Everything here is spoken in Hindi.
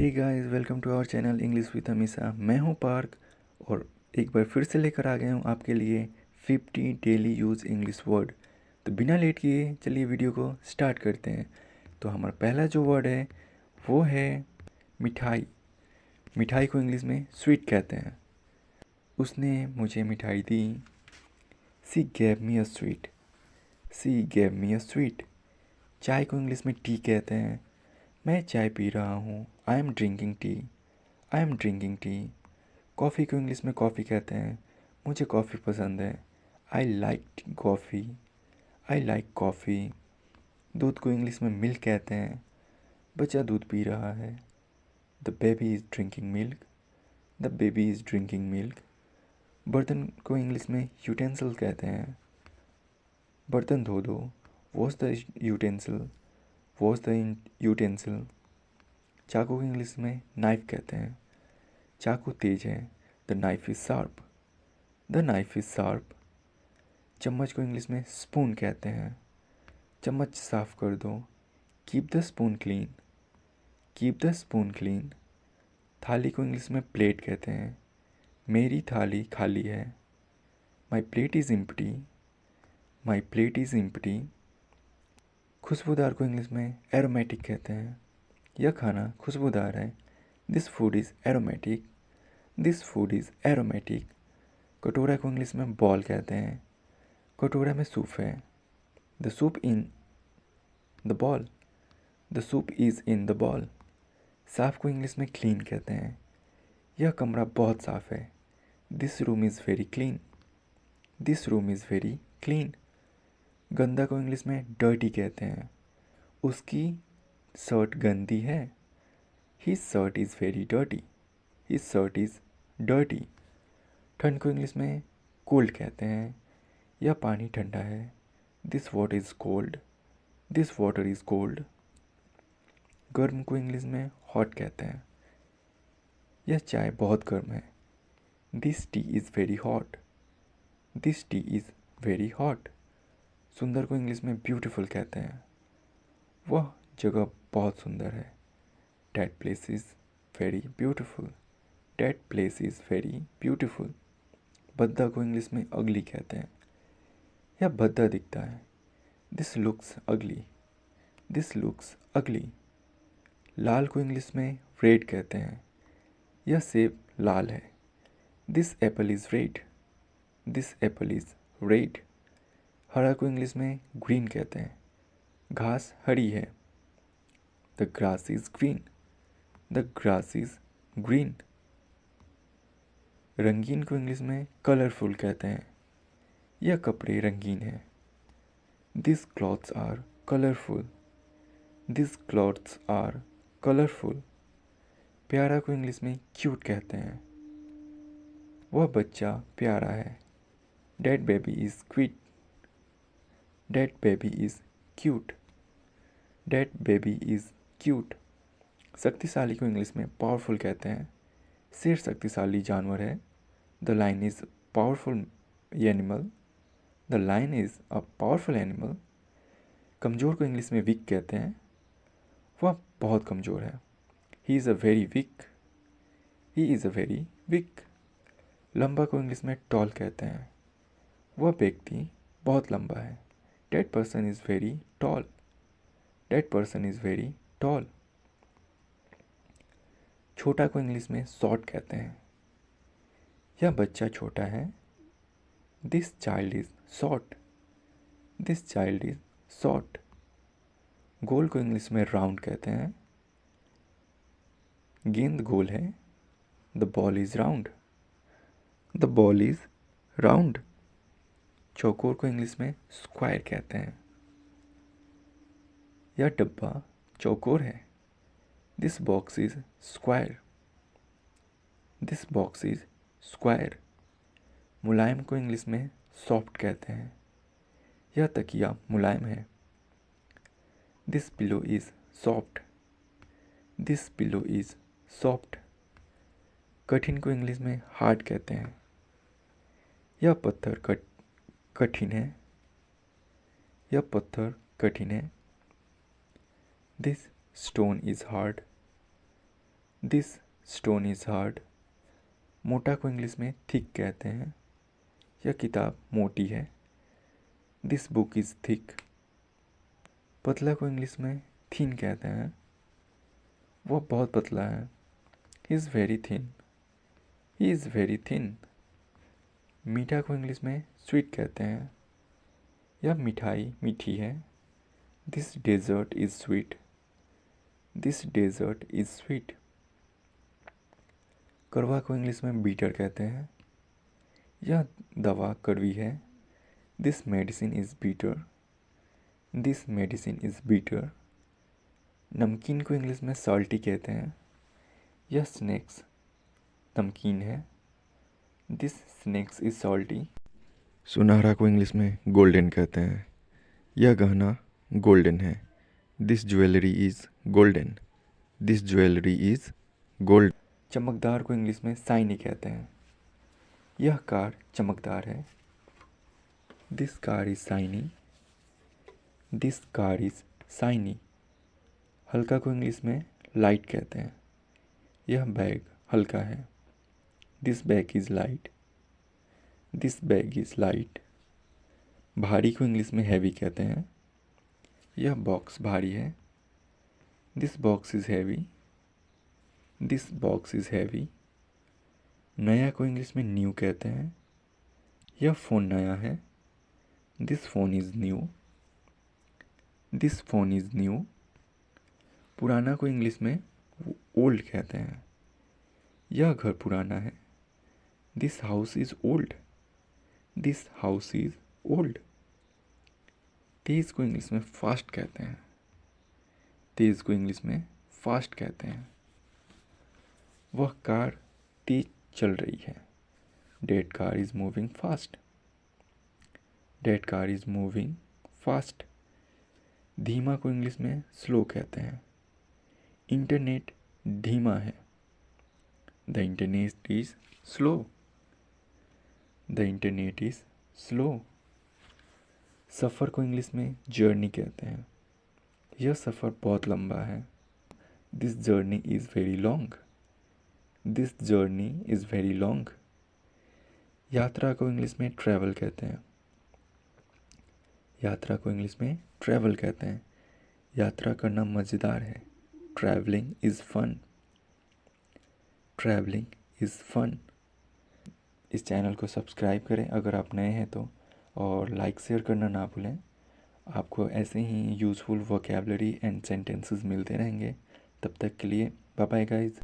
Hey guys, welcome to our channel English with हमेशा। मैं हूं पार्क और एक बार फिर से लेकर आ गया हूं आपके लिए 50 डेली यूज़ इंग्लिश वर्ड। तो बिना लेट किए चलिए वीडियो को स्टार्ट करते हैं। तो हमारा पहला जो वर्ड है वो है मिठाई। मिठाई को इंग्लिश में स्वीट कहते हैं। उसने मुझे मिठाई दी। She gave me a sweet. She gave me a sweet. चाय को इंग्लिश में टी कहते हैं। मैं चाय पी रहा हूँ। I am drinking tea. I am drinking tea. Coffee को इंग्लिश में कॉफ़ी कहते हैं। मुझे कॉफ़ी पसंद है। I like coffee. I like coffee. दूध को इंग्लिश में मिल्क कहते हैं। बच्चा दूध पी रहा है। The baby is drinking milk. The baby is drinking milk. बर्तन को इंग्लिश में यूटेंसिल कहते हैं। बर्तन धो दो। Wash the utensil. Wash the utensil. चाकू को इंग्लिश में नाइफ कहते हैं। चाकू तेज है। The knife is sharp. The knife is sharp. चम्मच को इंग्लिश में स्पून कहते हैं। चम्मच साफ कर दो। Keep the spoon clean. Keep the spoon clean. थाली को इंग्लिश में प्लेट कहते हैं। मेरी थाली खाली है। My plate is empty. My plate is empty. खुशबूदार को इंग्लिश में एरोमेटिक कहते हैं। यह खाना खुशबूदार है। This food is aromatic. This food is aromatic. कटोरा को इंग्लिश में बॉल कहते हैं। कटोरा में सूप है। The soup in the ball. The soup is in the ball. साफ को इंग्लिश में क्लीन कहते हैं। यह कमरा बहुत साफ है। This room is very clean. This room is very clean. गंदा को इंग्लिश में डर्टी कहते हैं। उसकी शर्ट गंदी है। His shirt is very dirty. His shirt is dirty. ठंड को इंग्लिश में कोल्ड कहते हैं। यह पानी ठंडा है। This water is cold. This water is cold. गर्म को इंग्लिश में हॉट कहते हैं। यह चाय बहुत गर्म है। This T is very hot. This T is very hot. सुंदर को इंग्लिश में ब्यूटीफुल कहते हैं। वह जगह बहुत सुंदर है। That place is very beautiful. That place is very beautiful. भद्दा को इंग्लिश में अगली कहते हैं। यह भद्दा दिखता है। दिस लुक्स अगली। दिस लुक्स अगली। लाल को इंग्लिश में रेड कहते हैं। यह सेब लाल है। This Apple is red. This Apple is red. हरा को इंग्लिश में ग्रीन कहते हैं। घास हरी है। The grass is green. The grass is green. रंगीन को इंग्लिश में कलरफुल कहते हैं। यह कपड़े रंगीन हैं। This clothes are colourful. This clothes are colourful. प्यारा को इंग्लिश में क्यूट कहते हैं। वह बच्चा प्यारा है। That baby is cute. That baby is cute. That baby is cute. शक्तिशाली को इंग्लिश में पावरफुल कहते हैं। शेर शक्तिशाली जानवर है। The lion is powerful animal. The lion is a powerful animal. कमज़ोर को इंग्लिश में वीक कहते हैं। वह बहुत कमज़ोर है। He is a very weak. He is a very weak. लंबा को इंग्लिश में टॉल कहते हैं। वह व्यक्ति बहुत लंबा है। That person is very tall. That person is very tall. छोटा को इंग्लिश में शॉर्ट कहते हैं। यह बच्चा छोटा है। This child is short. This child is short. गोल को इंग्लिश में राउंड कहते हैं। गेंद गोल है। The ball is round. The ball is round. चौकोर को इंग्लिश में स्क्वायर कहते हैं। यह डब्बा चौकोर है। This box is square. This box is square. मुलायम को इंग्लिश में सॉफ्ट कहते हैं। यह तकिया मुलायम है। This pillow is soft. This pillow is soft. कठिन को इंग्लिश में हार्ड कहते हैं। यह पत्थर कठिन है। यह पत्थर कठिन है। This stone is hard. This stone is hard. मोटा को इंग्लिश में थिक कहते हैं। यह किताब मोटी है। This book is thick. पतला को इंग्लिश में थिन कहते हैं। वह बहुत पतला है। He is very thin. He is very thin. मीठा को इंग्लिश में स्वीट कहते हैं। यह मिठाई मीठी है। This dessert is sweet. This dessert is sweet. कड़वा को इंग्लिश में बीटर कहते हैं। यह दवा कड़वी है। This medicine is bitter. This medicine is bitter. नमकीन को इंग्लिश में सॉल्टी कहते हैं। यह स्नैक्स नमकीन है। This snacks is salty. सुनहरा को इंग्लिश में गोल्डन कहते हैं। यह गहना गोल्डन है। This jewellery is golden. This jewellery is gold. चमकदार को इंग्लिश में शाइनी कहते हैं। यह कार चमकदार है। This car is shiny. This car is shiny. हल्का को इंग्लिश में लाइट कहते हैं। यह बैग हल्का है। This bag is light. This bag is light. भारी को इंग्लिश में हैवी कहते हैं। यह बॉक्स भारी है। This box is heavy. This box is heavy. नया को इंग्लिश में न्यू कहते हैं। यह फ़ोन नया है। This phone is new. This phone is new. पुराना को इंग्लिश में ओल्ड कहते हैं। यह घर पुराना है। This house is old. This house is old. तेज़ को इंग्लिश में फास्ट कहते हैं। तेज़ को इंग्लिश में फास्ट कहते हैं। वह कार तेज चल रही है। That car is moving fast. That car is moving fast. धीमा को इंग्लिश में स्लो कहते हैं। इंटरनेट धीमा है। The internet is slow. The internet is slow. सफ़र को इंग्लिश में जर्नी कहते हैं। यह सफ़र बहुत लंबा है। This journey is very long. This journey is very long. यात्रा को इंग्लिश में ट्रैवल कहते हैं। यात्रा को इंग्लिश में ट्रैवल कहते हैं। यात्रा करना मज़ेदार है। Travelling is fun. Travelling is fun. इस चैनल को सब्सक्राइब करें अगर आप नए हैं तो, और लाइक शेयर करना ना भूलें। आपको ऐसे ही यूज़फुल वोकैबलरी एंड सेंटेंसेस मिलते रहेंगे। तब तक के लिए बाय बाय गाइस।